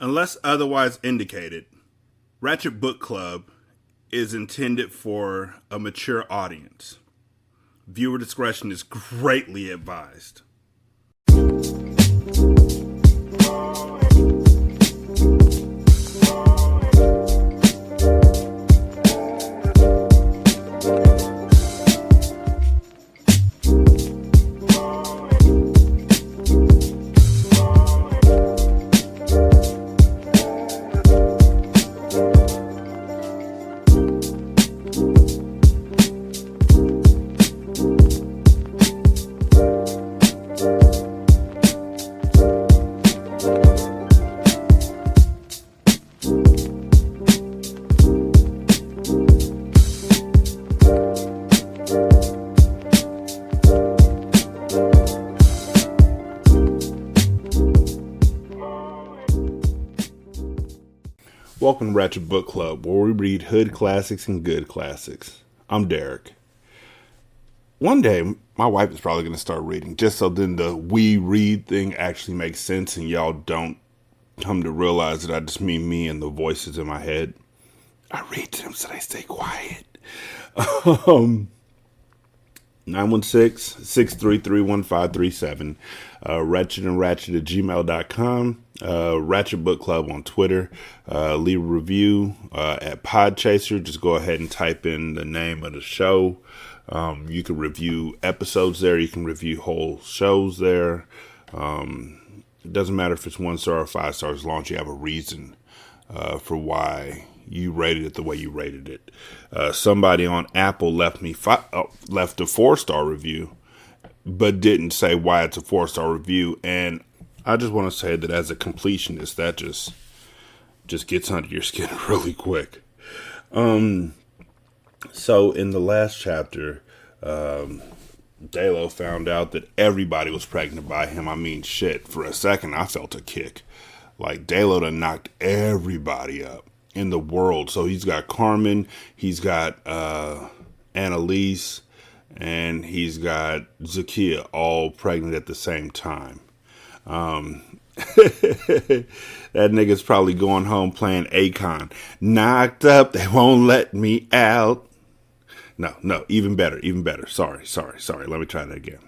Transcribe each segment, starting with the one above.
Unless otherwise indicated, Ratchet Book Club is intended for a mature audience. Viewer discretion is greatly advised. Welcome to Ratchet Book Club, where we read hood classics and good classics. I'm Derek. One day, my wife is probably going to start reading, just so then the we read thing actually makes sense and y'all don't come to realize that I just mean me and the voices in my head. I read to them so they stay quiet. 916-633-1537, Ratchet and Ratchet at gmail.com, Ratchet Book Club on Twitter, leave a review at Podchaser. Just go ahead and type in the name of the show. You can review episodes there. You can review whole shows there. It doesn't matter if it's 1 star or 5 stars, as long as you have a reason for why you rated it the way you rated it. Somebody on Apple left a 4-star review, but didn't say why it's a 4-star review. And I just want to say that as a completionist, that just gets under your skin really quick. So in the last chapter, Dalo found out that everybody was pregnant by him. I mean, shit, for a second, I felt a kick. Like, Dalo done knocked everybody up in the world. So he's got Carmen, he's got Annalise, and he's got Zakia all pregnant at the same time. That nigga's probably going home playing Akon. Knocked up, they won't let me out. No, even better. Sorry. Let me try that again.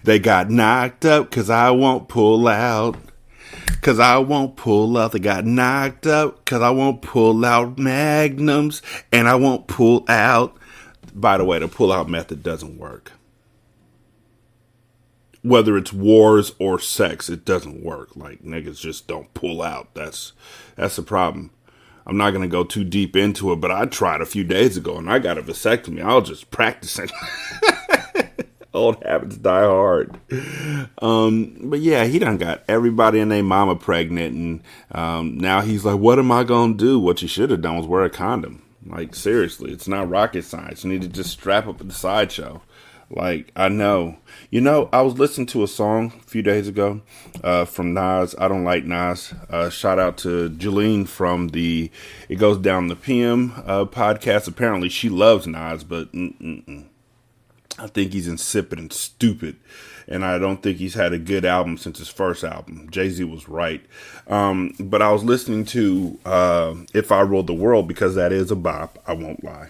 They got knocked up cause I won't pull out. Cause I won't pull out. They got knocked up cause I won't pull out magnums and I won't pull out. By the way, the pull out method doesn't work. Whether it's wars or sex, it doesn't work. Like, niggas just don't pull out. That's the problem. I'm not going to go too deep into it, but I tried a few days ago and I got a vasectomy. I was just practicing. Old habits die hard. But yeah, he done got everybody and their mama pregnant. And now he's like, what am I going to do? What you should have done was wear a condom. Like, seriously, it's not rocket science. You need to just strap up at the sideshow. Like, I know. You know, I was listening to a song a few days ago from Nas. I don't like Nas. Shout out to Jolene from the It Goes Down the PM podcast. Apparently, she loves Nas, but I think he's insipid and stupid. And I don't think he's had a good album since his first album. Jay-Z was right. But I was listening to If I Ruled the World, because that is a bop. I won't lie.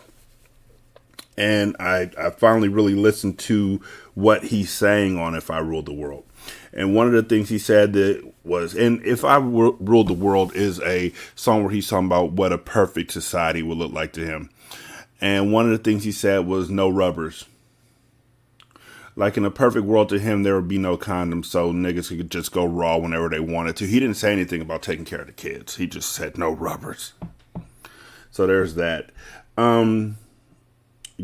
And I finally really listened to what he's saying on If I Ruled the World. And one of the things he said that was, and If I Ruled the World is a song where he's talking about what a perfect society would look like to him. And one of the things he said was no rubbers. Like, in a perfect world to him, there would be no condoms, so niggas could just go raw whenever they wanted to. He didn't say anything about taking care of the kids. He just said no rubbers. So there's that.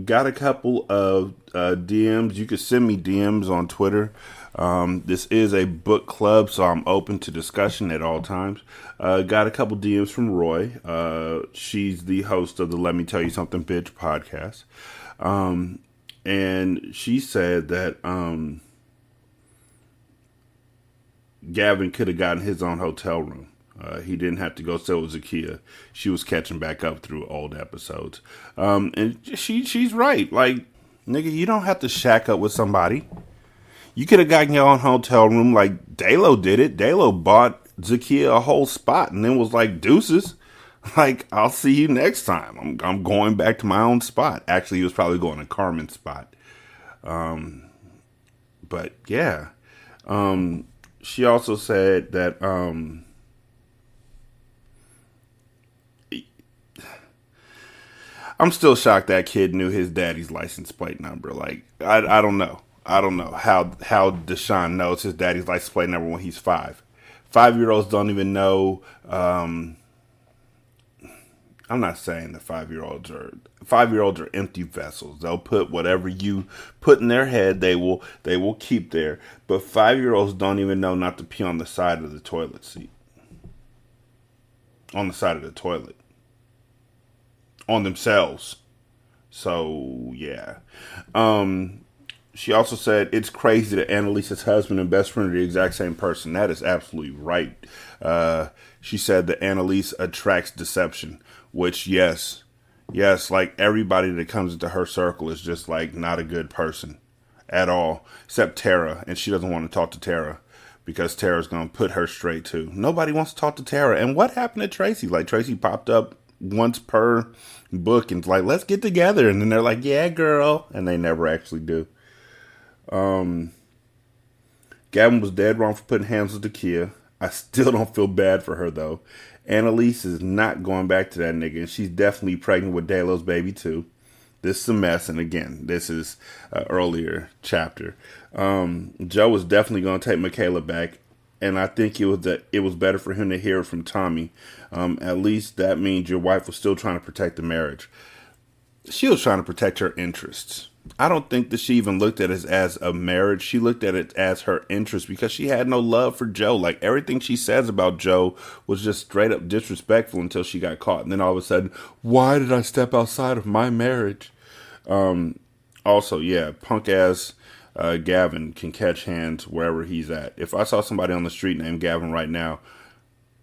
Got a couple of DMs. You can send me DMs on Twitter. This is a book club, so I'm open to discussion at all times. Got a couple DMs from Roy. She's the host of the Let Me Tell You Something Bitch podcast. And she said that Gavin could have gotten his own hotel room. He didn't have to go stay with Zakia. She was catching back up through old episodes. And she's right. Like, nigga, you don't have to shack up with somebody. You could have gotten your own hotel room like Dalo did it. Dalo bought Zakia a whole spot and then was like, deuces. Like, I'll see you next time. I'm going back to my own spot. Actually, he was probably going to Carmen's spot. But yeah. She also said that I'm still shocked that kid knew his daddy's license plate number. Like, I don't know. I don't know how Deshaun knows his daddy's license plate number when he's 5. 5-year-olds don't even know. I'm not saying that 5-year-olds are empty vessels. They'll put whatever you put in their head, they will keep there. But 5-year-olds don't even know not to pee on the side of the toilet seat. On the side of the toilet. On themselves. So yeah. She also said it's crazy that Annalisa's husband and best friend are the exact same person. That is absolutely right. She said that Annalisa attracts deception, which yes, like everybody that comes into her circle is just like not a good person at all, except Tara, and she doesn't want to talk to Tara because Tara's going to put her straight too. Nobody wants to talk to Tara. And what happened to Tracy? Like, Tracy popped up once per book and like, let's get together, and then they're like, yeah, girl, and they never actually do. Gavin was dead wrong for putting hands with Zakia. I still don't feel bad for her though. Annalise is not going back to that nigga, and she's definitely pregnant with Delo's baby too. This is a mess, and again, this is an earlier chapter. Joe was definitely going to take Michaela back, and I think it was better for him to hear it from Tommy. At least that means your wife was still trying to protect the marriage. She was trying to protect her interests. I don't think that she even looked at it as a marriage. She looked at it as her interest because she had no love for Joe. Like, everything she says about Joe was just straight up disrespectful until she got caught. And then all of a sudden, why did I step outside of my marriage? Also, yeah, punk ass Gavin can catch hands wherever he's at. If I saw somebody on the street named Gavin right now,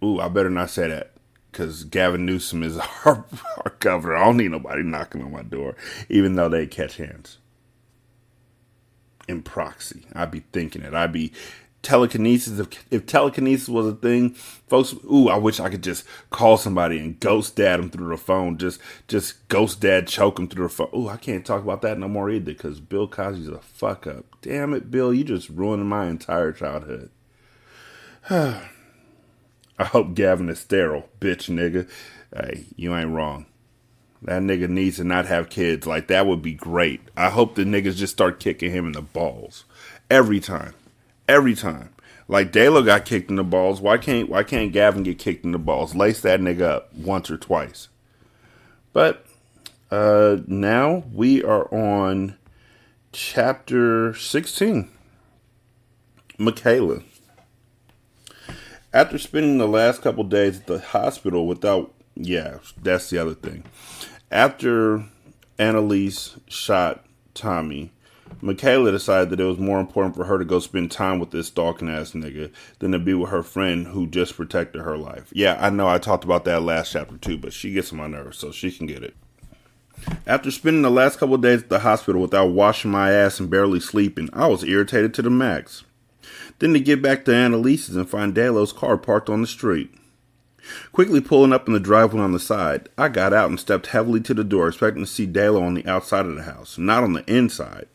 I better not say that. Because Gavin Newsom is our governor. I don't need nobody knocking on my door, even though they catch hands. In proxy. I'd be thinking it. I'd be telekinesis. If telekinesis was a thing, folks, I wish I could just call somebody and ghost dad them through the phone. Just ghost dad choke them through the phone. I can't talk about that no more either because Bill Cosby's a fuck up. Damn it, Bill. You just ruined my entire childhood. I hope Gavin is sterile, bitch nigga. Hey, you ain't wrong. That nigga needs to not have kids. Like, that would be great. I hope the niggas just start kicking him in the balls. Every time. Every time. Like, Dalo got kicked in the balls. Why can't Gavin get kicked in the balls? Lace that nigga up once or twice. But now we are on chapter 16. Michaela. After spending the last couple days at the hospital that's the other thing. After Annalise shot Tommy, Michaela decided that it was more important for her to go spend time with this stalking ass nigga than to be with her friend who just protected her life. Yeah, I know I talked about that last chapter too, but she gets on my nerves, so she can get it. After spending the last couple days at the hospital without washing my ass and barely sleeping, I was irritated to the max. Then to get back to Annalise's and find Dalo's car parked on the street. Quickly pulling up in the driveway on the side, I got out and stepped heavily to the door, expecting to see Dalo on the outside of the house, not on the inside.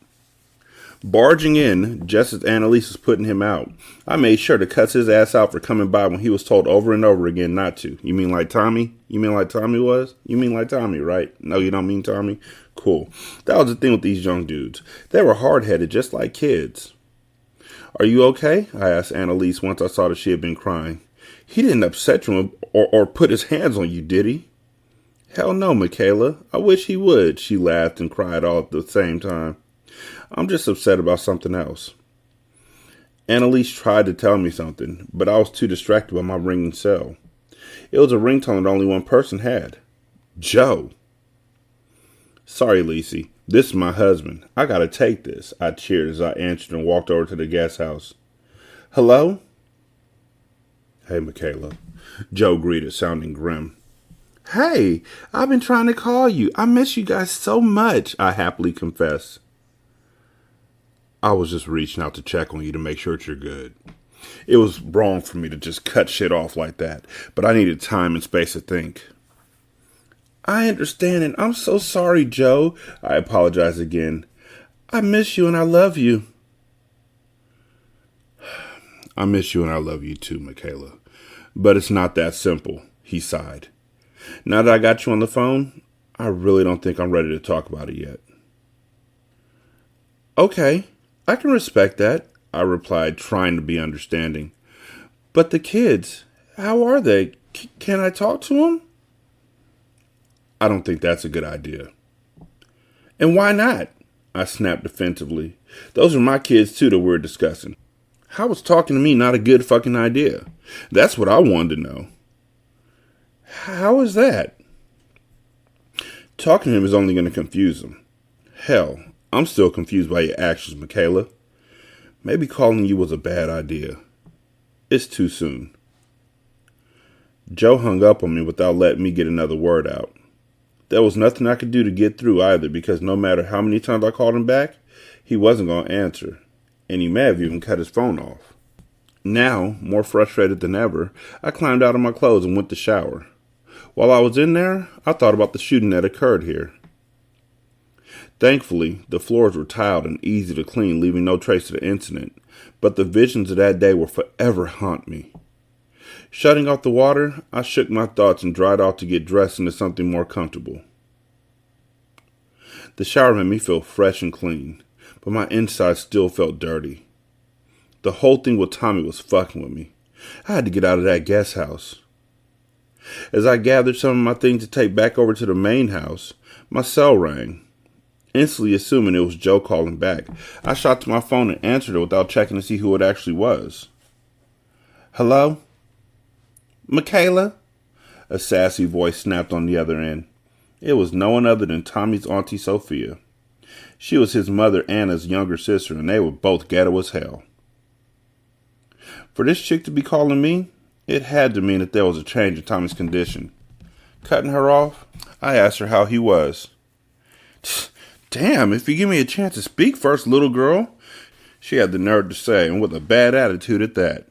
Barging in, just as Annalise was putting him out, I made sure to cuss his ass out for coming by when he was told over and over again not to. You mean like Tommy? You mean like Tommy was? You mean like Tommy, right? No, you don't mean Tommy? Cool. That was the thing with these young dudes. They were hard-headed, just like kids. Are you okay? I asked Annalise once I saw that she had been crying. He didn't upset you or put his hands on you, did he? Hell no, Michaela. I wish he would, she laughed and cried all at the same time. I'm just upset about something else. Annalise tried to tell me something, but I was too distracted by my ringing cell. It was a ringtone that only one person had. Joe. Sorry, Lacey. This is my husband. I gotta take this, I cheered as I answered and walked over to the guest house. Hello? Hey, Michaela. Joe greeted, sounding grim. Hey, I've been trying to call you. I miss you guys so much, I happily confessed. I was just reaching out to check on you to make sure that you're good. It was wrong for me to just cut shit off like that, but I needed time and space to think. I understand, and I'm so sorry, Joe. I apologized again. I miss you and I love you. I miss you and I love you too, Michaela. But it's not that simple, he sighed. Now that I got you on the phone, I really don't think I'm ready to talk about it yet. Okay, I can respect that, I replied, trying to be understanding. But the kids, how are they? Can I talk to them? I don't think that's a good idea. And why not? I snapped defensively. Those are my kids too that we're discussing. How was talking to me not a good fucking idea? That's what I wanted to know. How is that? Talking to him is only going to confuse him. Hell, I'm still confused by your actions, Michaela. Maybe calling you was a bad idea. It's too soon. Joe hung up on me without letting me get another word out. There was nothing I could do to get through either, because no matter how many times I called him back, he wasn't going to answer, and he may have even cut his phone off. Now, more frustrated than ever, I climbed out of my clothes and went to shower. While I was in there, I thought about the shooting that occurred here. Thankfully, the floors were tiled and easy to clean, leaving no trace of the incident, but the visions of that day will forever haunt me. Shutting off the water, I shook my thoughts and dried off to get dressed into something more comfortable. The shower made me feel fresh and clean, but my inside still felt dirty. The whole thing with Tommy was fucking with me. I had to get out of that guest house. As I gathered some of my things to take back over to the main house, my cell rang. Instantly assuming it was Joe calling back, I shot to my phone and answered it without checking to see who it actually was. Hello? Michaela? A sassy voice snapped on the other end. It was no one other than Tommy's auntie Sophia. She was his mother Anna's younger sister, and they were both ghetto as hell. For this chick to be calling me, it had to mean that there was a change in Tommy's condition. Cutting her off, I asked her how he was. Damn, if you give me a chance to speak first, little girl, she had the nerve to say, and with a bad attitude at that,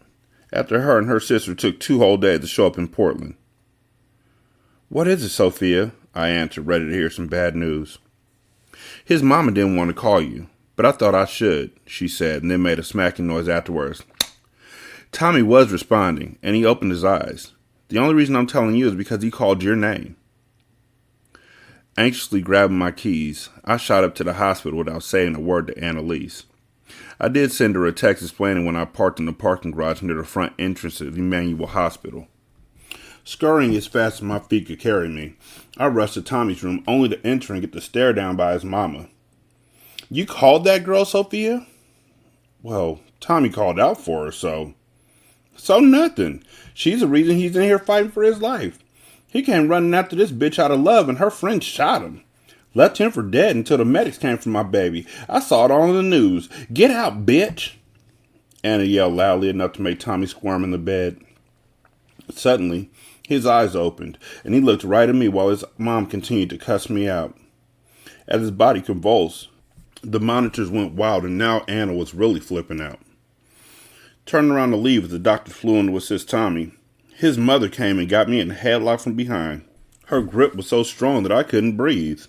after her and her sister took 2 whole days to show up in Portland. What is it, Sophia? I answered, ready to hear some bad news. His mama didn't want to call you, but I thought I should, she said, and then made a smacking noise afterwards. Tommy was responding, and he opened his eyes. The only reason I'm telling you is because he called your name. Anxiously grabbing my keys, I shot up to the hospital without saying a word to Annalise. I did send her a text explaining when I parked in the parking garage near the front entrance of Emmanuel Hospital. Scurrying as fast as my feet could carry me, I rushed to Tommy's room only to enter and get the stare down by his mama. You called that girl, Sophia? Well, Tommy called out for her, so nothing. She's the reason he's in here fighting for his life. He came running after this bitch out of love, and her friend shot him. Left him for dead until the medics came for my baby. I saw it all in the news. Get out, bitch! Anna yelled loudly enough to make Tommy squirm in the bed. Suddenly, his eyes opened, and he looked right at me while his mom continued to cuss me out. As his body convulsed, the monitors went wild, and now Anna was really flipping out. Turning around to leave as the doctor flew in to assist Tommy, his mother came and got me in a headlock from behind. Her grip was so strong that I couldn't breathe.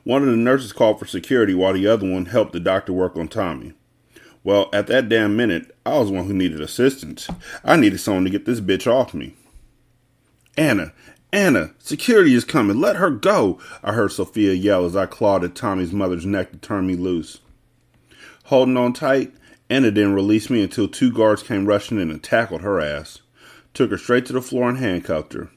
One of the nurses called for security while the other one helped the doctor work on Tommy. Well, at that damn minute, I was the one who needed assistance. I needed someone to get this bitch off me. Anna, security is coming. Let her go, I heard Sophia yell as I clawed at Tommy's mother's neck to turn me loose. Holding on tight, Anna didn't release me until 2 guards came rushing in and tackled her ass. Took her straight to the floor and handcuffed her.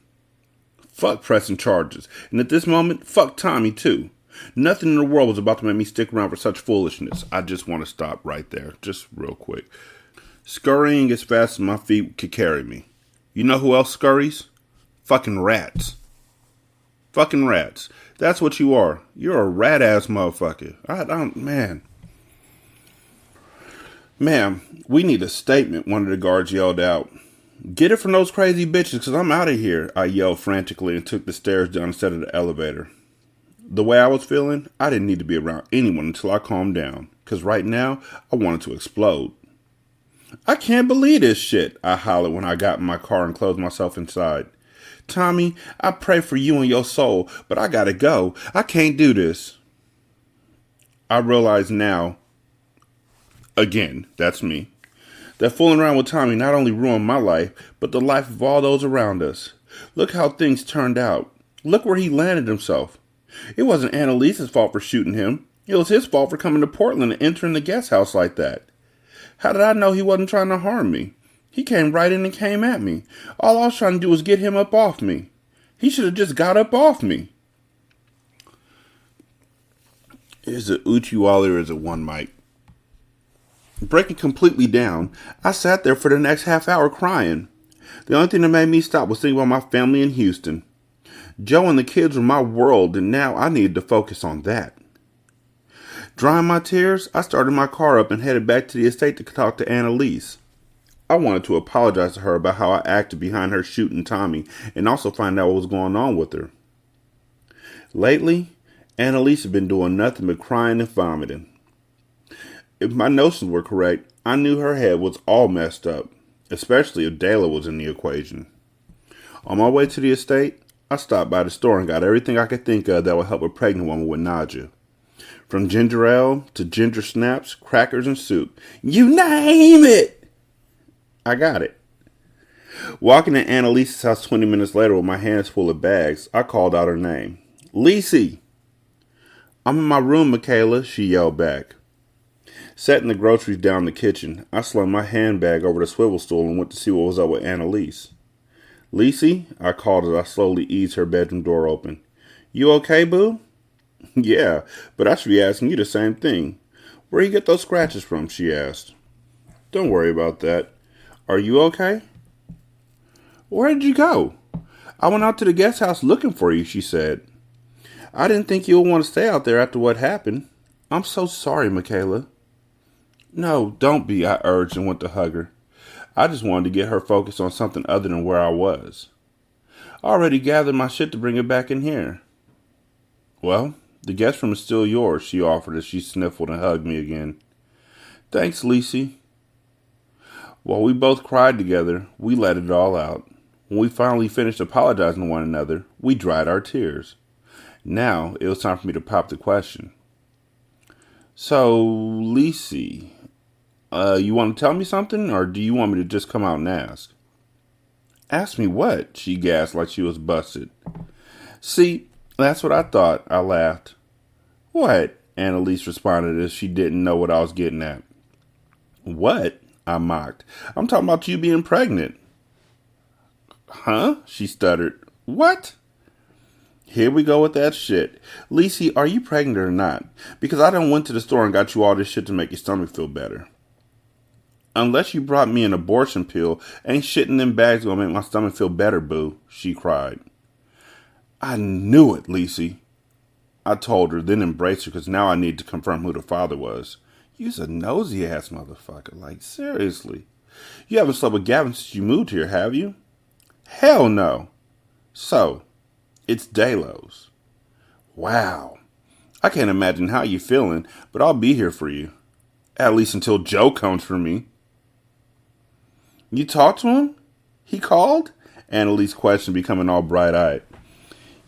Fuck pressing charges, and at this moment, fuck Tommy too. Nothing in the world was about to make me stick around for such foolishness. I just want to stop right there, just real quick. Scurrying as fast as my feet could carry me. You know who else scurries? Fucking rats. Fucking rats. That's what you are. You're a rat-ass motherfucker. Man. Ma'am, we need a statement, one of the guards yelled out. Get it from those crazy bitches, because I'm out of here, I yelled frantically and took the stairs down instead of the elevator. The way I was feeling, I didn't need to be around anyone until I calmed down, because right now, I wanted to explode. I can't believe this shit, I hollered when I got in my car and closed myself inside. Tommy, I pray for you and your soul, but I gotta go. I can't do this. I realize now, again, that's me, that fooling around with Tommy not only ruined my life, but the life of all those around us. Look how things turned out. Look where he landed himself. It wasn't Annalise's fault for shooting him. It was his fault for coming to Portland and entering the guest house like that. How did I know he wasn't trying to harm me? He came right in and came at me. All I was trying to do was get him up off me. He should have just got up off me. Is it Uchiwali or is it one mic? Breaking completely down, I sat there for the next half hour crying. The only thing that made me stop was thinking about my family in Houston. Joe and the kids were my world, and now I needed to focus on that. Drying my tears, I started my car up and headed back to the estate to talk to Annalise. I wanted to apologize to her about how I acted behind her shooting Tommy and also find out what was going on with her. Lately, Annalise had been doing nothing but crying and vomiting. If my notions were correct, I knew her head was all messed up, especially if Dayla was in the equation. On my way to the estate, I stopped by the store and got everything I could think of that would help a pregnant woman with nausea. From ginger ale to ginger snaps, crackers, and soup. You name it! I got it. Walking in Annalise's house 20 minutes later with my hands full of bags, I called out her name. Lissy! I'm in my room, Michaela, she yelled back. Setting the groceries down in the kitchen, I slung my handbag over the swivel stool and went to see what was up with Annalise. Lissy, I called as I slowly eased her bedroom door open. You okay, boo? Yeah, but I should be asking you the same thing. Where you get those scratches from, she asked. Don't worry about that. Are you okay? Where did you go? I went out to the guest house looking for you, she said. I didn't think you would want to stay out there after what happened. I'm so sorry, Michaela. No, don't be, I urged and went to hug her. I just wanted to get her focused on something other than where I was. I already gathered my shit to bring it back in here. Well, the guest room is still yours, she offered as she sniffled and hugged me again. Thanks, Lissy. While we both cried together, we let it all out. When we finally finished apologizing to one another, we dried our tears. Now, it was time for me to pop the question. So, Lissy, you want to tell me something, or do you want me to just come out and ask? Ask me what? She gasped like she was busted. See, that's what I thought, I laughed. What? Annalise responded as she didn't know what I was getting at. What? I mocked. I'm talking about you being pregnant. Huh? She stuttered. What? Here we go with that shit. Lissy, are you pregnant or not? Because I done went to the store and got you all this shit to make your stomach feel better. Unless you brought me an abortion pill, ain't shit in them bags gonna make my stomach feel better, boo, she cried. I knew it, Lissy. I told her, then embraced her because now I need to confirm who the father was. You's a nosy ass motherfucker. Like, seriously. You haven't slept with Gavin since you moved here, have you? Hell no. So, it's Delos. Wow. I can't imagine how you're feeling, but I'll be here for you. At least until Joe comes for me. You talked to him? He called? Annalise's question becoming all bright-eyed.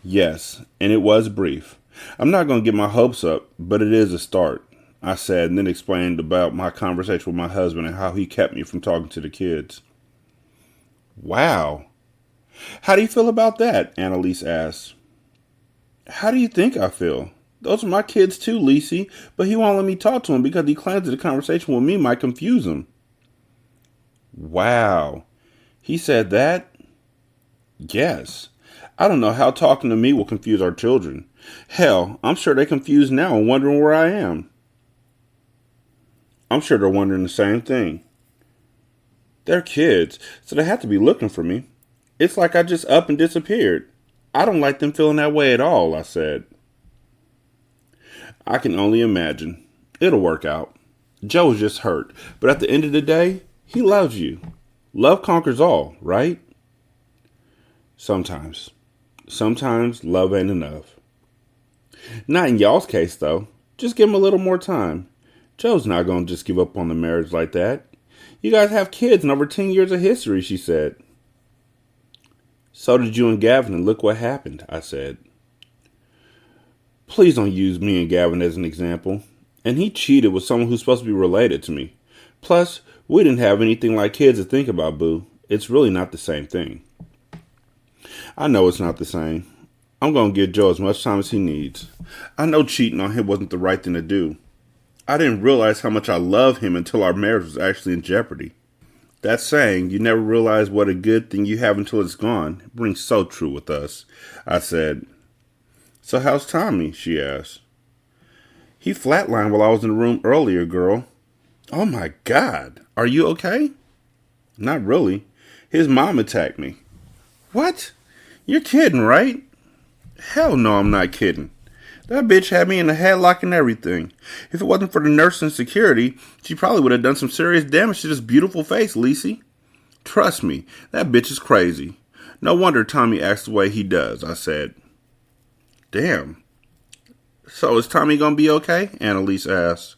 Yes, and it was brief. I'm not going to get my hopes up, but it is a start, I said, and then explained about my conversation with my husband and how he kept me from talking to the kids. Wow. How do you feel about that? Annalise asked. How do you think I feel? Those are my kids too, Lissy, but he won't let me talk to him because he claims that the conversation with me might confuse him. Wow. He said that? Yes. I don't know how talking to me will confuse our children. Hell, I'm sure they're confused now and wondering where I am. I'm sure they're wondering the same thing. They're kids, so they have to be looking for me. It's like I just up and disappeared. I don't like them feeling that way at all, I said. I can only imagine. It'll work out. Joe is just hurt, but at the end of the day, he loves you. Love conquers all, right? Sometimes. Sometimes love ain't enough. Not in y'all's case, though. Just give him a little more time. Joe's not going to just give up on the marriage like that. You guys have kids and over 10 years of history, she said. So did you and Gavin, and look what happened, I said. Please don't use me and Gavin as an example. And he cheated with someone who's supposed to be related to me. Plus, we didn't have anything like kids to think about, boo. It's really not the same thing. I know it's not the same. I'm going to give Joe as much time as he needs. I know cheating on him wasn't the right thing to do. I didn't realize how much I love him until our marriage was actually in jeopardy. That saying, you never realize what a good thing you have until it's gone, rings so true with us. I said, So how's Tommy? She asked. He flatlined while I was in the room earlier, girl. Oh my God. Are you okay? Not really. His mom attacked me. What? You're kidding, right? Hell no, I'm not kidding. That bitch had me in a headlock and everything. If it wasn't for the nurse and security, she probably would have done some serious damage to this beautiful face, Lissy. Trust me, that bitch is crazy. No wonder Tommy acts the way he does, I said. Damn. So is Tommy gonna be okay? Annalise asked.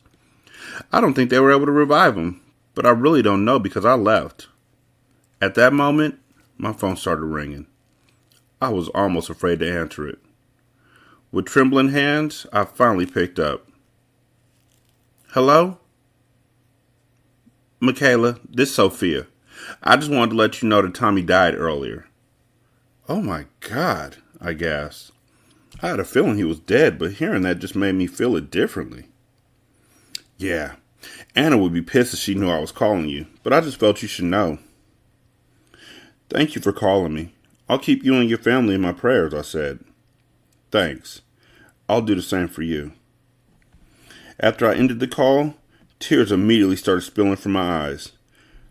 I don't think they were able to revive him, but I really don't know because I left. At that moment, my phone started ringing. I was almost afraid to answer it. With trembling hands, I finally picked up. Hello? Michaela, this is Sophia. I just wanted to let you know that Tommy died earlier. Oh my God, I gasped. I had a feeling he was dead, but hearing that just made me feel it differently. Yeah, Anna would be pissed if she knew I was calling you, but I just felt you should know. Thank you for calling me. I'll keep you and your family in my prayers, I said. Thanks. I'll do the same for you. After I ended the call, tears immediately started spilling from my eyes.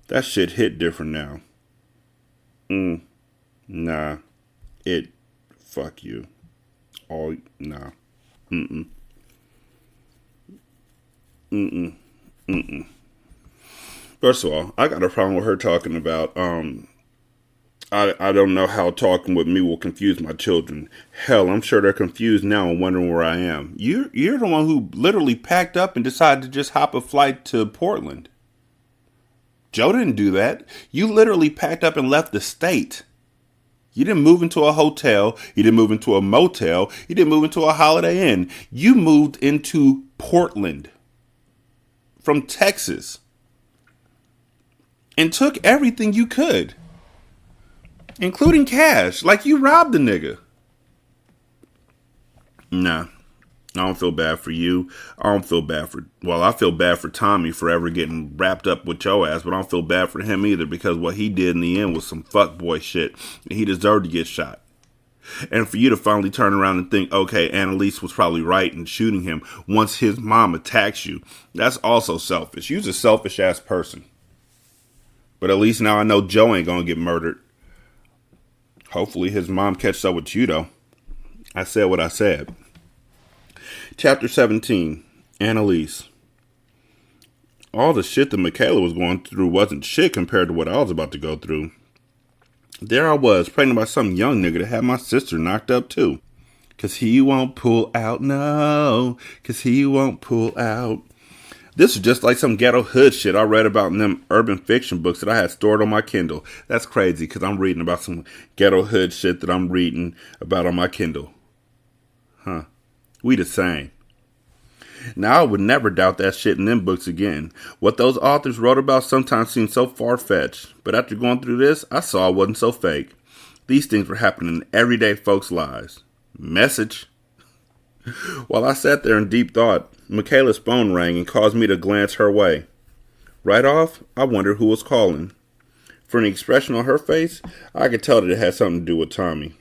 That shit hit different now. Nah. Fuck you. Nah. First of all, I got a problem with her talking about, I don't know how talking with me will confuse my children. Hell, I'm sure they're confused now and wondering where I am. You're the one who literally packed up and decided to just hop a flight to Portland. Joe didn't do that. You literally packed up and left the state. You didn't move into a hotel. You didn't move into a motel. You didn't move into a Holiday Inn. You moved into Portland from Texas and took everything you could. Including cash. Like you robbed the nigga. Nah. I don't feel bad for you. I feel bad for Tommy for ever getting wrapped up with your ass, but I don't feel bad for him either because what he did in the end was some fuckboy shit. And he deserved to get shot. And for you to finally turn around and think, okay, Annalise was probably right in shooting him once his mom attacks you, that's also selfish. You're a selfish ass person. But at least now I know Joe ain't gonna get murdered. Hopefully his mom catches up with you, though. I said what I said. Chapter 17. Annalise. All the shit that Michaela was going through wasn't shit compared to what I was about to go through. There I was, pregnant by some young nigga that had my sister knocked up, too. 'Cause he won't pull out, no. 'Cause he won't pull out. This is just like some ghetto hood shit I read about in them urban fiction books that I had stored on my Kindle. That's crazy because I'm reading about some ghetto hood shit that I'm reading about on my Kindle. Huh. We the same. Now I would never doubt that shit in them books again. What those authors wrote about sometimes seemed so far-fetched. But after going through this, I saw it wasn't so fake. These things were happening in everyday folks' lives. Message. While I sat there in deep thought, Michaela's phone rang and caused me to glance her way. Right off, I wondered who was calling. From the expression on her face, I could tell that it had something to do with Tommy.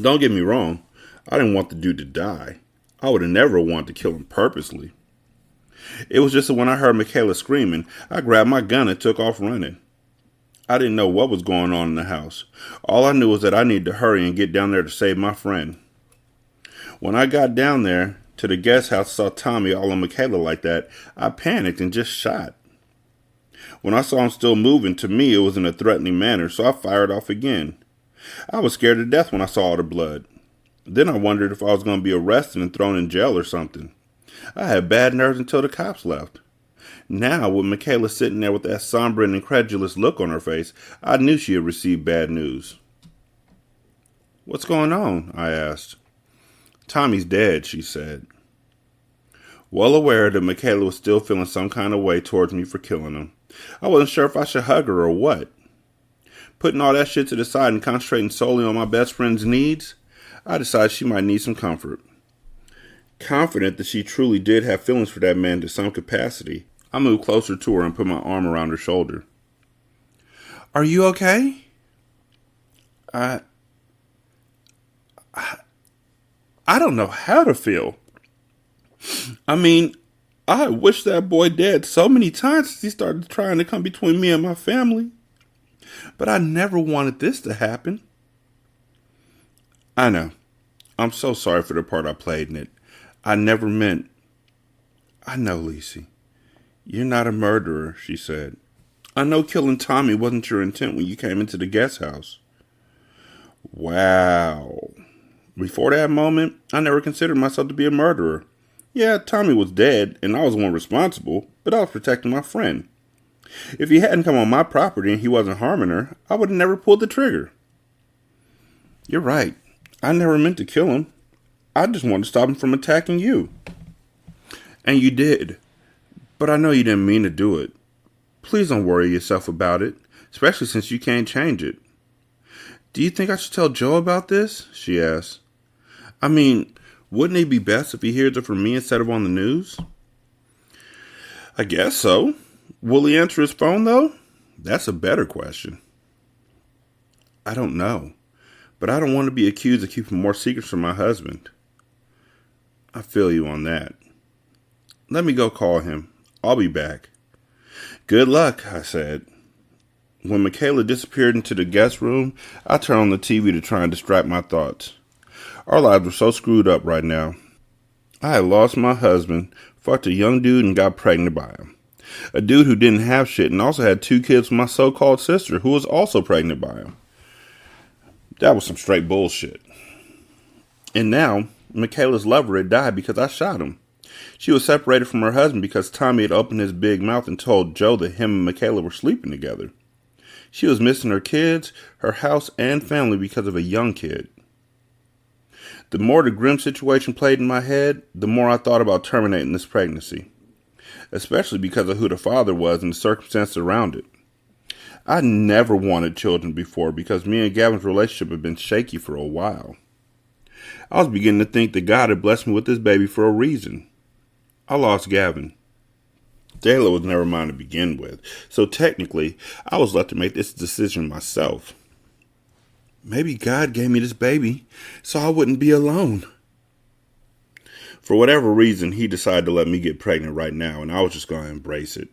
Don't get me wrong, I didn't want the dude to die. I would have never wanted to kill him purposely. It was just that when I heard Michaela screaming, I grabbed my gun and took off running. I didn't know what was going on in the house. All I knew was that I needed to hurry and get down there to save my friend. When I got down there to the guest house, saw Tommy all on Michaela like that, I panicked and just shot. When I saw him still moving, to me it was in a threatening manner, so I fired off again. I was scared to death when I saw all the blood. Then I wondered if I was going to be arrested and thrown in jail or something. I had bad nerves until the cops left. Now, with Michaela sitting there with that somber and incredulous look on her face, I knew she had received bad news. "What's going on?" I asked. "Tommy's dead," she said. Well aware that Michaela was still feeling some kind of way towards me for killing him, I wasn't sure if I should hug her or what. Putting all that shit to the side and concentrating solely on my best friend's needs, I decided she might need some comfort. Confident that she truly did have feelings for that man to some capacity, I moved closer to her and put my arm around her shoulder. "Are you okay?" I don't know how to feel. I mean, I wished that boy dead so many times since he started trying to come between me and my family. But I never wanted this to happen. I know. I'm so sorry for the part I played in it. I never meant... I know, Lisa. You're not a murderer, she said. I know killing Tommy wasn't your intent when you came into the guest house. Wow. Before that moment, I never considered myself to be a murderer. Yeah, Tommy was dead, and I was the one responsible, but I was protecting my friend. If he hadn't come on my property and he wasn't harming her, I would have never pulled the trigger. You're right. I never meant to kill him. I just wanted to stop him from attacking you. And you did. But I know you didn't mean to do it. Please don't worry yourself about it, especially since you can't change it. Do you think I should tell Joe about this? She asked. I mean, wouldn't it be best if he hears it from me instead of on the news? I guess so. Will he answer his phone, though? That's a better question. I don't know, but I don't want to be accused of keeping more secrets from my husband. I feel you on that. Let me go call him. I'll be back. Good luck, I said. When Michaela disappeared into the guest room, I turned on the TV to try and distract my thoughts. Our lives were so screwed up right now. I had lost my husband, fucked a young dude, and got pregnant by him. A dude who didn't have shit and also had 2 kids with my so-called sister, who was also pregnant by him. That was some straight bullshit. And now, Michaela's lover had died because I shot him. She was separated from her husband because Tommy had opened his big mouth and told Joe that him and Michaela were sleeping together. She was missing her kids, her house, and family because of a young kid. The more the grim situation played in my head, the more I thought about terminating this pregnancy. Especially because of who the father was and the circumstances around it. I never wanted children before because me and Gavin's relationship had been shaky for a while. I was beginning to think that God had blessed me with this baby for a reason. I lost Gavin. Dayla was never mine to begin with, so technically, I was left to make this decision myself. Maybe God gave me this baby so I wouldn't be alone. For whatever reason, he decided to let me get pregnant right now, and I was just going to embrace it.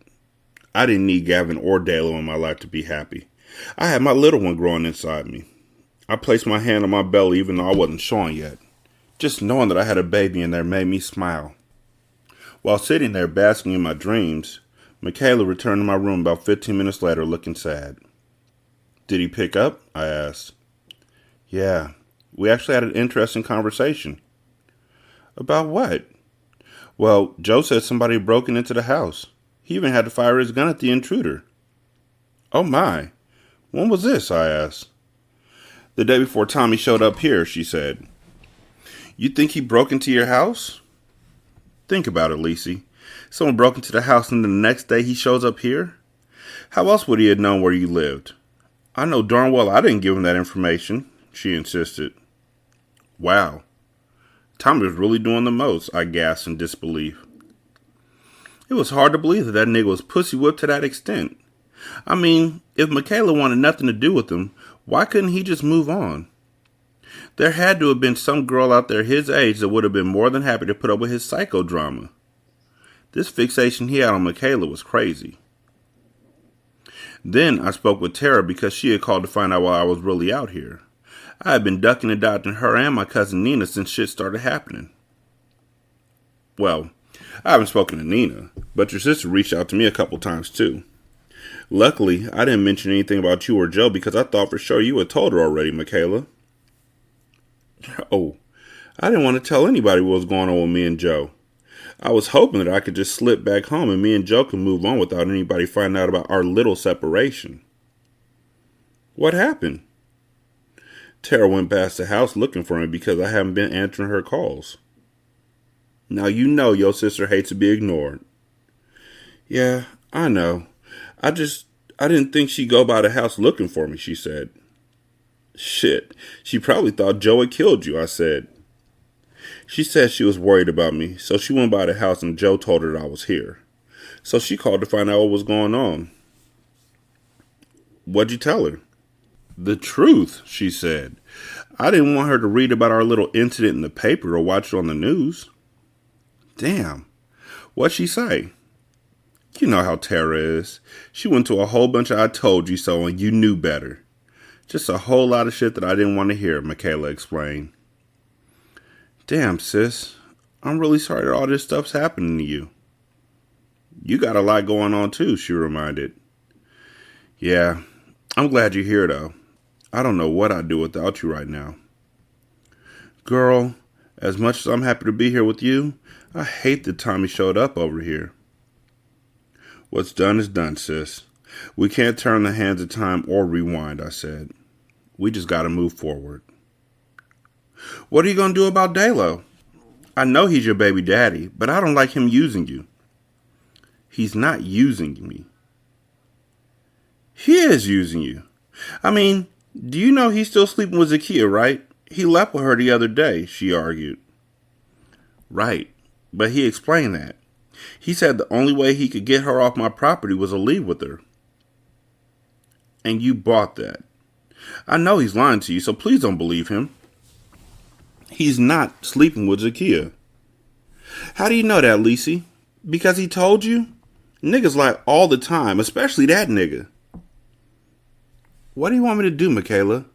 I didn't need Gavin or Dayla in my life to be happy. I had my little one growing inside me. I placed my hand on my belly even though I wasn't showing yet. Just knowing that I had a baby in there made me smile. While sitting there basking in my dreams, Michaela returned to my room about 15 minutes later looking sad. Did he pick up? I asked. Yeah, we actually had an interesting conversation. About what? Well, Joe said somebody had broken into the house. He even had to fire his gun at the intruder. Oh my, when was this? I asked. The day before Tommy showed up here, she said. You think he broke into your house? Think about it, Lisa. Someone broke into the house and then the next day he shows up here? How else would he have known where you lived? I know darn well I didn't give him that information, she insisted. Wow. Tommy was really doing the most, I gasped in disbelief. It was hard to believe that nigga was pussy whipped to that extent. I mean, if Michaela wanted nothing to do with him, why couldn't he just move on? There had to have been some girl out there his age that would have been more than happy to put up with his psychodrama. This fixation he had on Michaela was crazy. Then I spoke with Tara because she had called to find out why I was really out here. I had been ducking and dodging her and my cousin Nina since shit started happening. Well, I haven't spoken to Nina, but your sister reached out to me a couple times too. Luckily, I didn't mention anything about you or Joe because I thought for sure you had told her already, Michaela. Oh, I didn't want to tell anybody what was going on with me and Joe. I was hoping that I could just slip back home and me and Joe can move on without anybody finding out about our little separation. What happened? Tara went past the house looking for me because I haven't been answering her calls. Now you know your sister hates to be ignored. Yeah, I know. I didn't think she'd go by the house looking for me, she said. Shit, she probably thought Joe had killed you, I said. She said she was worried about me, so she went by the house and Joe told her that I was here. So she called to find out what was going on. What'd you tell her? The truth, she said. I didn't want her to read about our little incident in the paper or watch it on the news. Damn. What'd she say? You know how Tara is. She went to a whole bunch of I told you so and you knew better. Just a whole lot of shit that I didn't want to hear, Michaela explained. Damn, sis. I'm really sorry that all this stuff's happening to you. You got a lot going on too, she reminded. Yeah, I'm glad you're here though. I don't know what I'd do without you right now. Girl, as much as I'm happy to be here with you, I hate that Tommy showed up over here. What's done is done, sis. We can't turn the hands of time or rewind, I said. We just gotta move forward. What are you gonna do about Dalo? I know he's your baby daddy, but I don't like him using you. He's not using me. He is using you. I mean, do you know he's still sleeping with Zakia, right? He left with her the other day, she argued. Right, but he explained that. He said the only way he could get her off my property was to leave with her. And you bought that. I know he's lying to you, so please don't believe him. He's not sleeping with Zakia. How do you know that, Lissy? Because he told you? Niggas lie all the time, especially that nigga. What do you want me to do, Michaela?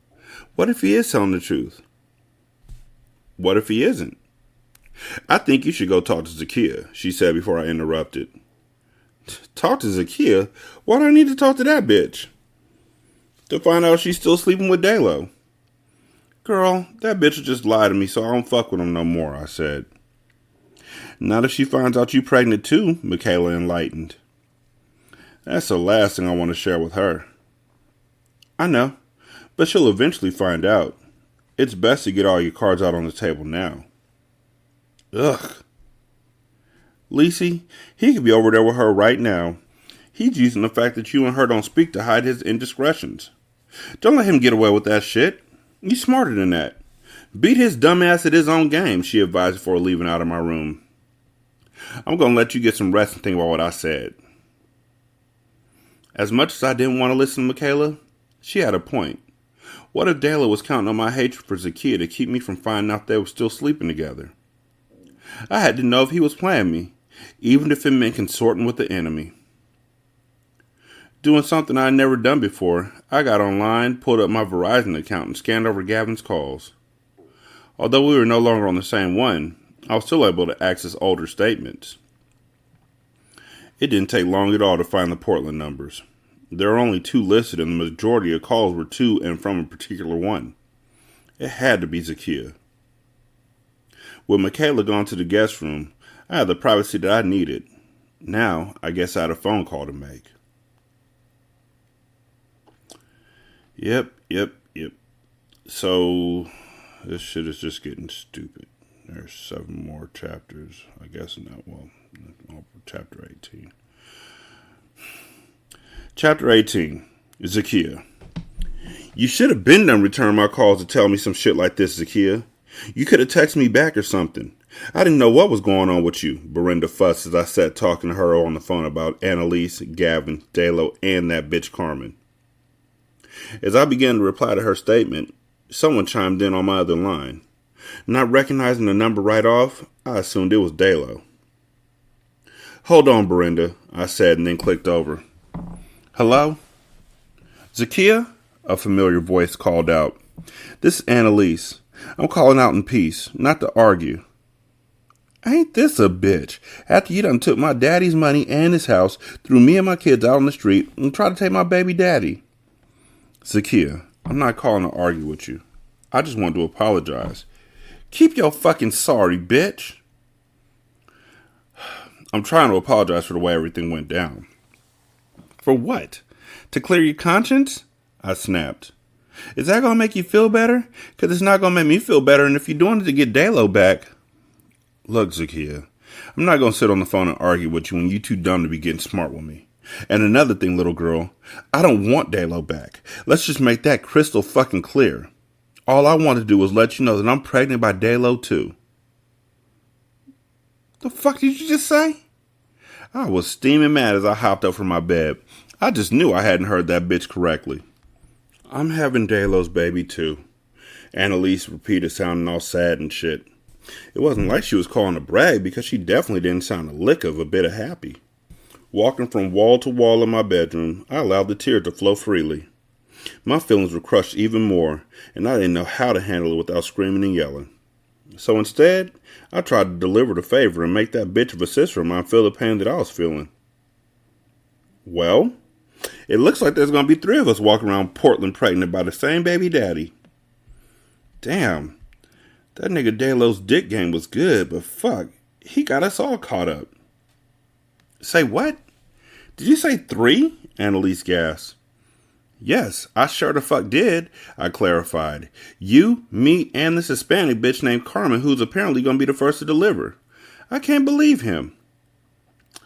What if he is telling the truth? What if he isn't? I think you should go talk to Zakia, she said before I interrupted. Talk to Zakia? Why do I need to talk to that bitch? To find out if she's still sleeping with Dalo. Girl, that bitch will just lie to me, so I don't fuck with him no more, I said. Not if she finds out you pregnant too, Michaela enlightened. That's the last thing I want to share with her. I know, but she'll eventually find out. It's best to get all your cards out on the table now. Ugh. Lissy, he could be over there with her right now. He's using the fact that you and her don't speak to hide his indiscretions. Don't let him get away with that shit. You're smarter than that. Beat his dumb ass at his own game, she advised before leaving out of my room. I'm going to let you get some rest and think about what I said. As much as I didn't want to listen to Michaela, she had a point. What if Dayla was counting on my hatred for Zakia to keep me from finding out they were still sleeping together? I had to know if he was playing me, even if it meant consorting with the enemy. Doing something I had never done before, I got online, pulled up my Verizon account, and scanned over Gavin's calls. Although we were no longer on the same one, I was still able to access older statements. It didn't take long at all to find the Portland numbers. There were only 2 listed, and the majority of calls were to and from a particular one. It had to be Zakia. With Michaela gone to the guest room, I had the privacy that I needed. Now, I guess I had a phone call to make. Yep. So, this shit is just getting stupid. There's 7 more chapters. I guess not. Well, chapter 18. Chapter 18. Zakia. You should have been done returning my calls to tell me some shit like this, Zakia. You could have texted me back or something. I didn't know what was going on with you, Berenda fussed as I sat talking to her on the phone about Annalise, Gavin, Dalo, and that bitch Carmen. As I began to reply to her statement, someone chimed in on my other line. Not recognizing the number right off, I assumed it was Dalo. Hold on, Berenda, I said and then clicked over. Hello? Zakia? A familiar voice called out. This is Annalise. I'm calling out in peace, not to argue. Ain't this a bitch? After you done took my daddy's money and his house, threw me and my kids out on the street, and tried to take my baby daddy. Zakia, I'm not calling to argue with you. I just want to apologize. Keep your fucking sorry, bitch. I'm trying to apologize for the way everything went down. For what? To clear your conscience? I snapped. Is that going to make you feel better? Because it's not going to make me feel better, and if you're doing it to get Dalo back... Look, Zakia, I'm not going to sit on the phone and argue with you when you're too dumb to be getting smart with me. And another thing, little girl, I don't want Dalo back. Let's just make that crystal fucking clear. All I want to do is let you know that I'm pregnant by Dalo too. The fuck did you just say? I was steaming mad as I hopped up from my bed. I just knew I hadn't heard that bitch correctly. I'm having Dalo's baby too, Annalise repeated, sounding all sad and shit. It wasn't like she was calling to brag, because she definitely didn't sound a lick of a bit of happy. Walking from wall to wall in my bedroom, I allowed the tears to flow freely. My feelings were crushed even more, and I didn't know how to handle it without screaming and yelling. So instead, I tried to deliver the favor and make that bitch of a sister of mine feel the pain that I was feeling. Well, it looks like there's going to be 3 of us walking around Portland pregnant by the same baby daddy. Damn, that nigga Dalo's dick game was good, but fuck, he got us all caught up. Say what? Did you say 3? Annalise gasped. Yes, I sure the fuck did, I clarified. You, me, and this Hispanic bitch named Carmen, who's apparently going to be the first to deliver. I can't believe him.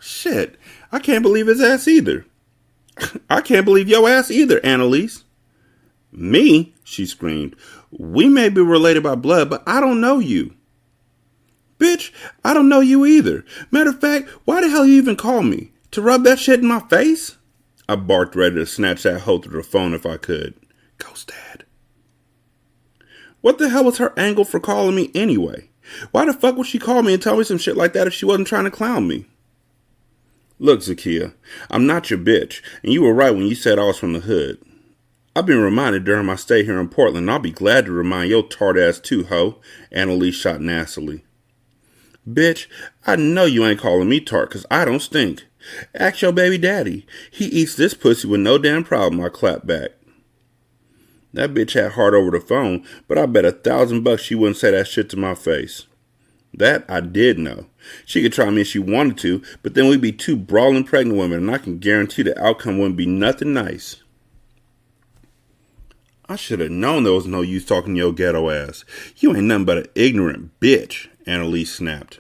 Shit, I can't believe his ass either. I can't believe your ass either, Annalise. Me? She screamed. We may be related by blood, but I don't know you. Bitch, I don't know you either. Matter of fact, why the hell you even call me? To rub that shit in my face? I barked, ready to snatch that hoe through the phone if I could. Ghost Dad. What the hell was her angle for calling me anyway? Why the fuck would she call me and tell me some shit like that if she wasn't trying to clown me? Look, Zakia, I'm not your bitch, and you were right when you said I was from the hood. I've been reminded during my stay here in Portland, and I'll be glad to remind your tart ass too, ho, Annalise shot nastily. Bitch, I know you ain't calling me tart, cause I don't stink. Ask your baby daddy. He eats this pussy with no damn problem, I clapped back. That bitch had heart over the phone, but I bet $1,000 she wouldn't say that shit to my face. That I did know. She could try me if she wanted to, but then we'd be 2 brawling pregnant women, and I can guarantee the outcome wouldn't be nothing nice. I should have known there was no use talking to your ghetto ass. You ain't nothing but an ignorant bitch, Annalise snapped.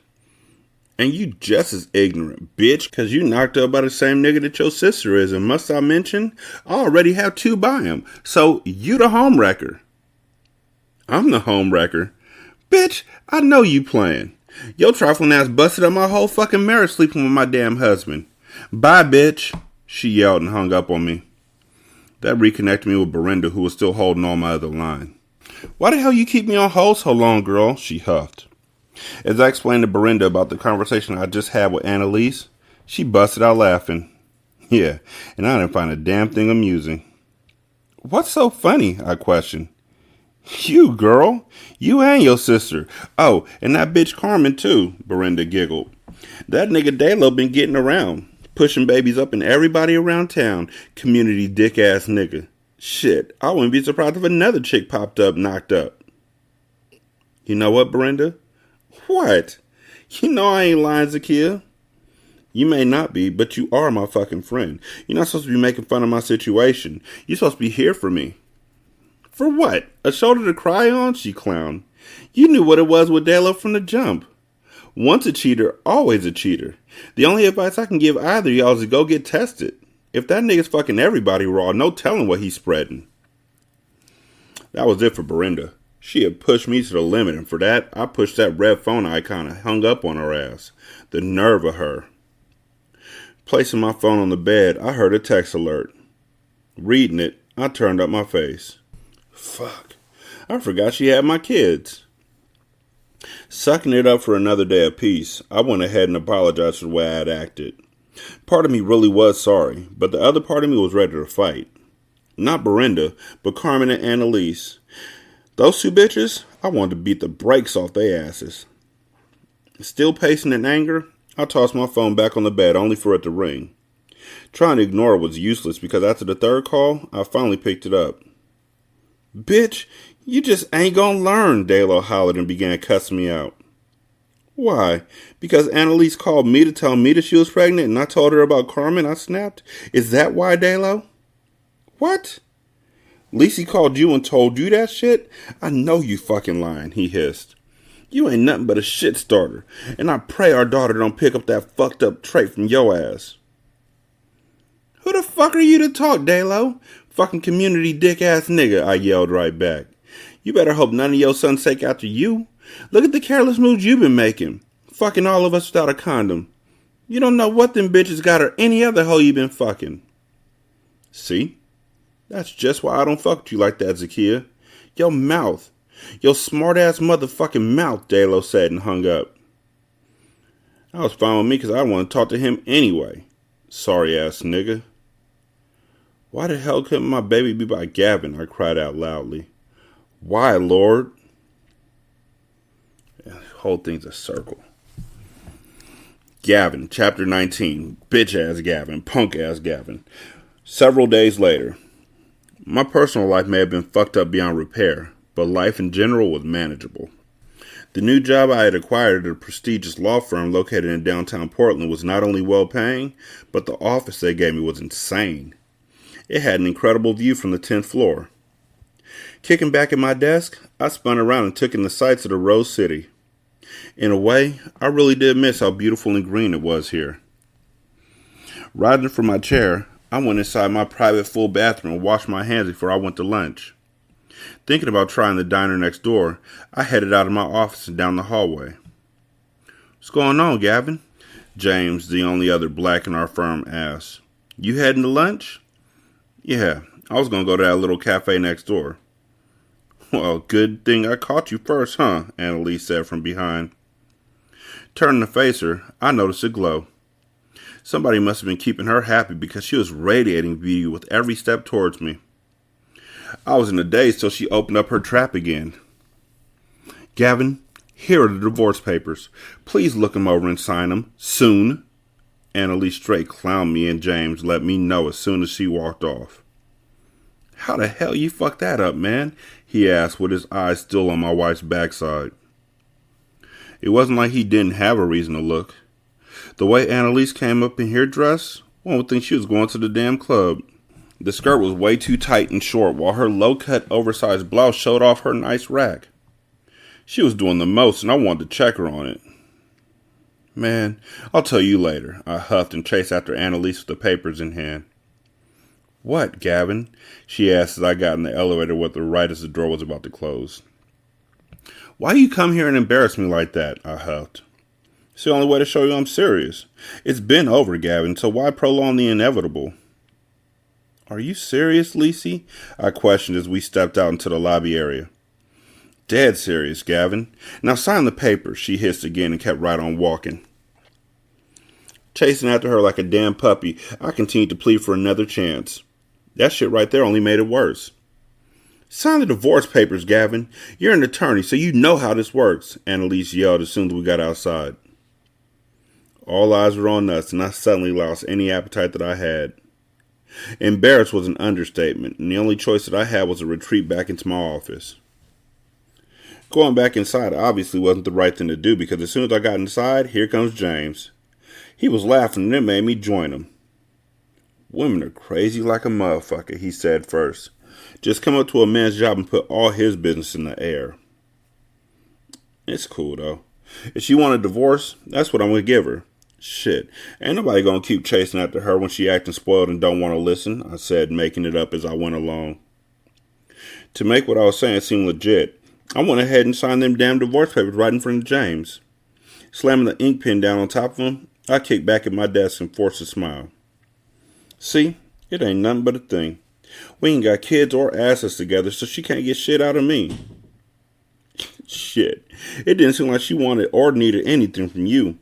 And you just as ignorant, bitch, cause you knocked up by the same nigga that your sister is, and must I mention, I already have 2 by him, so you the homewrecker. I'm the homewrecker. Bitch, I know you playing. Your trifling ass busted up my whole fucking marriage sleeping with my damn husband. Bye, bitch, she yelled and hung up on me. That reconnected me with Belinda, who was still holding on my other line. Why the hell you keep me on hold so long, girl? She huffed. As I explained to Belinda about the conversation I just had with Annalise, she busted out laughing. Yeah, and I didn't find a damn thing amusing. What's so funny? I questioned. You, girl. You and your sister. Oh, and that bitch Carmen, too, Belinda giggled. That nigga Dalo been getting around, pushing babies up in everybody around town, community dick-ass nigga. Shit, I wouldn't be surprised if another chick popped up knocked up. You know what, Belinda? What? You know I ain't lying, Zakia. You may not be, but you are my fucking friend. You're not supposed to be making fun of my situation. You're supposed to be here for me. For what? A shoulder to cry on? She clowned. You knew what it was with Dalo from the jump. Once a cheater, always a cheater. The only advice I can give either of y'all is to go get tested. If that nigga's fucking everybody raw, no telling what he's spreading. That was it for Belinda. She had pushed me to the limit, and for that, I pushed that red phone icon and hung up on her ass. The nerve of her. Placing my phone on the bed, I heard a text alert. Reading it, I turned up my face. Fuck. I forgot she had my kids. Sucking it up for another day of peace, I went ahead and apologized for the way I had acted. Part of me really was sorry, but the other part of me was ready to fight. Not Belinda, but Carmen and Annalise. Those 2 bitches, I wanted to beat the brakes off their asses. Still pacing in anger, I tossed my phone back on the bed only for it to ring. Trying to ignore it was useless because after the 3rd call, I finally picked it up. Bitch, you just ain't gonna learn, Dalo hollered and began cussing me out. Why? Because Annalise called me to tell me that she was pregnant and I told her about Carmen? I snapped. Is that why, Dalo? What? Lisi called you and told you that shit? I know you fucking lying, he hissed. You ain't nothing but a shit starter, and I pray our daughter don't pick up that fucked up trait from yo ass. Who the fuck are you to talk, Dalo? Fucking community dick ass nigga, I yelled right back. You better hope none of your sons take after you. Look at the careless moves you've been making. Fucking all of us without a condom. You don't know what them bitches got or any other hoe you been fucking. See? That's just why I don't fuck with you like that, Zakia. Your mouth. Your smart-ass motherfucking mouth, Dalo said and hung up. I was fine with me because I want to talk to him anyway. Sorry-ass nigga. Why the hell couldn't my baby be by Gavin? I cried out loudly. Why, Lord? The whole thing's a circle. Gavin, chapter 19. Bitch-ass Gavin. Punk-ass Gavin. Several days later. My personal life may have been fucked up beyond repair, but life in general was manageable. The new job I had acquired at a prestigious law firm located in downtown Portland was not only well-paying, but the office they gave me was insane. It had an incredible view from the 10th floor. Kicking back at my desk, I spun around and took in the sights of the Rose City. In a way, I really did miss how beautiful and green it was here. Rising from my chair, I went inside my private full bathroom and washed my hands before I went to lunch. Thinking about trying the diner next door, I headed out of my office and down the hallway. What's going on, Gavin? James, the only other black in our firm, asked. You heading to lunch? Yeah, I was going to go to that little cafe next door. Well, good thing I caught you first, huh? Annalise said from behind. Turning to face her, I noticed a glow. Somebody must have been keeping her happy because she was radiating beauty with every step towards me. I was in a daze till she opened up her trap again. Gavin, here are the divorce papers. Please look them over and sign them. Soon. Annalise straight clowned me and James let me know as soon as she walked off. How the hell you fucked that up, man? He asked with his eyes still on my wife's backside. It wasn't like he didn't have a reason to look. The way Annalise came up in here dressed, one would think she was going to the damn club. The skirt was way too tight and short, while her low-cut, oversized blouse showed off her nice rack. She was doing the most, and I wanted to check her on it. Man, I'll tell you later, I huffed and chased after Annalise with the papers in hand. What, Gavin? She asked as I got in the elevator with her right as the door was about to close. Why you come here and embarrass me like that? I huffed. It's the only way to show you I'm serious. It's been over, Gavin, so why prolong the inevitable? Are you serious, Lisi? I questioned as we stepped out into the lobby area. Dead serious, Gavin. Now sign the paper, she hissed again and kept right on walking. Chasing after her like a damn puppy, I continued to plead for another chance. That shit right there only made it worse. Sign the divorce papers, Gavin. You're an attorney, so you know how this works, Annalise yelled as soon as we got outside. All eyes were on us, and I suddenly lost any appetite that I had. Embarrassed was an understatement, and the only choice that I had was to retreat back into my office. Going back inside obviously wasn't the right thing to do because as soon as I got inside, here comes James. He was laughing and it made me join him. Women are crazy like a motherfucker, he said first. Just come up to a man's job and put all his business in the air. It's cool though. If she want a divorce, that's what I'm going to give her. Shit, ain't nobody going to keep chasing after her when she acting spoiled and don't want to listen, I said, making it up as I went along. To make what I was saying seem legit, I went ahead and signed them damn divorce papers right in front of James. Slamming the ink pen down on top of him, I kicked back at my desk and forced a smile. See, it ain't nothing but a thing. We ain't got kids or assets together, so she can't get shit out of me. Shit, it didn't seem like she wanted or needed anything from you.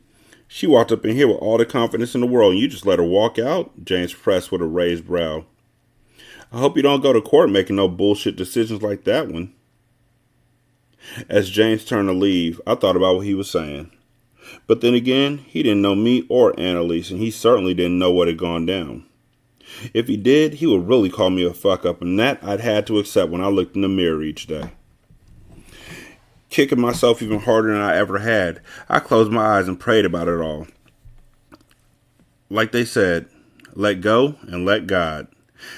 She walked up in here with all the confidence in the world, and you just let her walk out? James pressed with a raised brow. I hope you don't go to court making no bullshit decisions like that one. As James turned to leave, I thought about what he was saying. But then again, he didn't know me or Annalise, and he certainly didn't know what had gone down. If he did, he would really call me a fuck up, and that I'd had to accept when I looked in the mirror each day. kicking myself even harder than I ever had. I closed my eyes and prayed about it all. Like they said, let go and let God.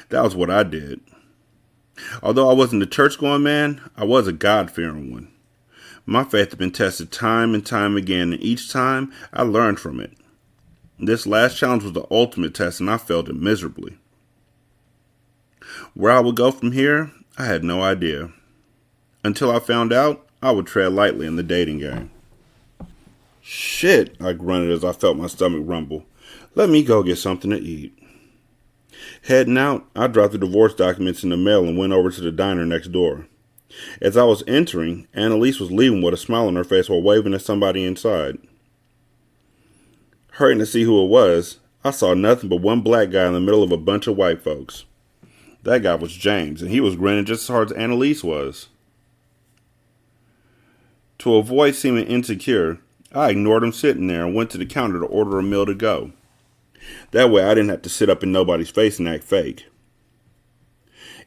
That was what I did. Although I wasn't a church-going man, I was a God-fearing one. My faith had been tested time and time again, and each time I learned from it. This last challenge was the ultimate test, and I failed it miserably. Where I would go from here, I had no idea. Until I found out, I would tread lightly in the dating game. Shit, I grunted as I felt my stomach rumble. Let me go get something to eat. Heading out, I dropped the divorce documents in the mail and went over to the diner next door. As I was entering, Annalise was leaving with a smile on her face while waving at somebody inside. Hurrying to see who it was, I saw nothing but one black guy in the middle of a bunch of white folks. That guy was James, and he was grinning just as hard as Annalise was. To avoid seeming insecure, I ignored him sitting there and went to the counter to order a meal to go. That way I didn't have to sit up in nobody's face and act fake.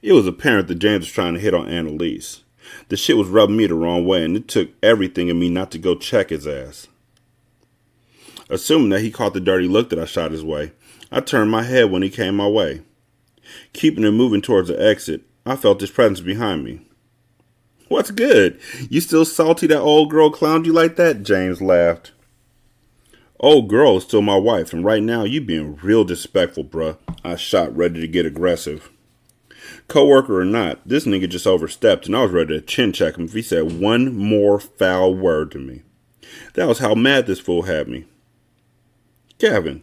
It was apparent that James was trying to hit on Annalise. The shit was rubbing me the wrong way, and it took everything in me not to go check his ass. Assuming that he caught the dirty look that I shot his way, I turned my head when he came my way. Keeping him moving towards the exit, I felt his presence behind me. What's good? You still salty that old girl clowned you like that? James laughed. Old girl is still my wife, and right now you being real disrespectful, bruh. I shot, ready to get aggressive. Coworker or not, this nigga just overstepped, and I was ready to chin check him if he said one more foul word to me. That was how mad this fool had me. Gavin,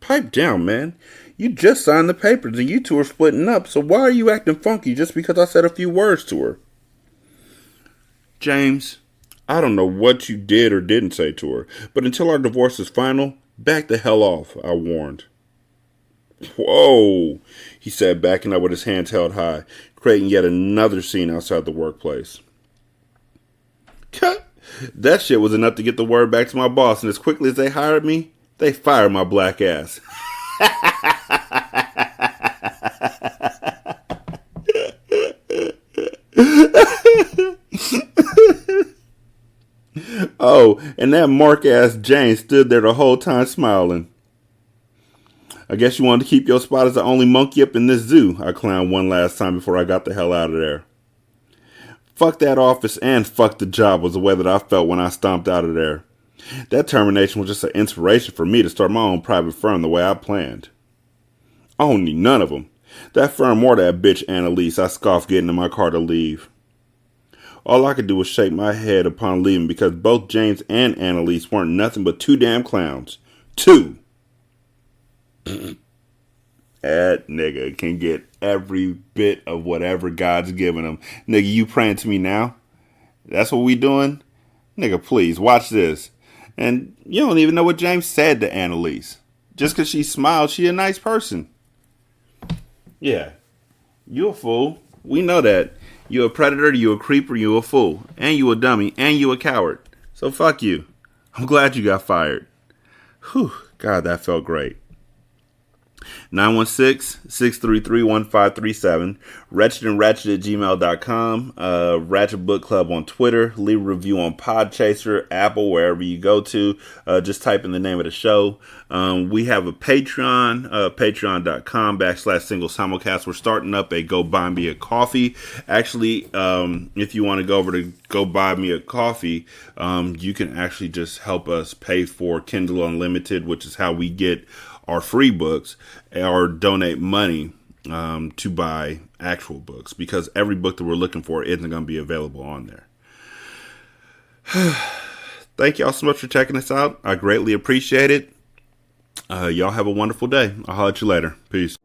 pipe down, man. You just signed the papers, and you two are splitting up, so why are you acting funky just because I said a few words to her? James, I don't know what you did or didn't say to her, but until our divorce is final, back the hell off, I warned. Whoa, he said, backing up with his hands held high, creating yet another scene outside the workplace. Cut! That shit was enough to get the word back to my boss, and as quickly as they hired me, they fired my black ass. Oh, and that mark-ass Jane stood there the whole time smiling. I guess you wanted to keep your spot as the only monkey up in this zoo, I clowned one last time before I got the hell out of there. Fuck that office and fuck the job was the way that I felt when I stomped out of there. That termination was just an inspiration for me to start my own private firm the way I planned. I don't need none of them. That firm or that bitch Annalise, I scoffed getting in my car to leave. All I could do was shake my head upon leaving because both James and Annalise weren't nothing but two damn clowns. Two! That nigga can get every bit of whatever God's given him. Nigga, you praying to me now? That's what we doing? Nigga, please, watch this. And you don't even know what James said to Annalise. Just because she smiled, she a nice person. Yeah, you a fool. We know that. You a predator, you a creeper, you a fool. And you a dummy, and you a coward. So fuck you. I'm glad you got fired. Whew, God, that felt great. 916-633-1537, ratchetandratchet@gmail.com, Ratchet Book Club on Twitter, leave a review on Podchaser, Apple, wherever you go to, just type in the name of the show. We have a Patreon, patreon.com/single simulcast. We're starting up a Go Buy Me a Coffee. Actually, if you want to go over to Go Buy Me a Coffee, you can actually just help us pay for Kindle Unlimited, which is how we get our free books, or donate money to buy actual books, because every book that we're looking for isn't going to be available on there. Thank y'all so much for checking us out. I greatly appreciate it. Y'all have a wonderful day. I'll holler at you later. Peace.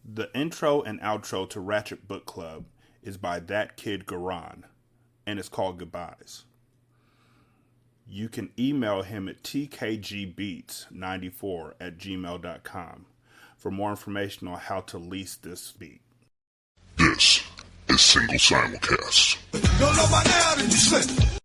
The intro and outro to Ratchet Book Club is by That Kid Garan, and it's called Goodbyes. you can email him at tkgbeats94@gmail.com for more information on how to lease this beat. This is Single Simulcast. Don't know by now that you slip.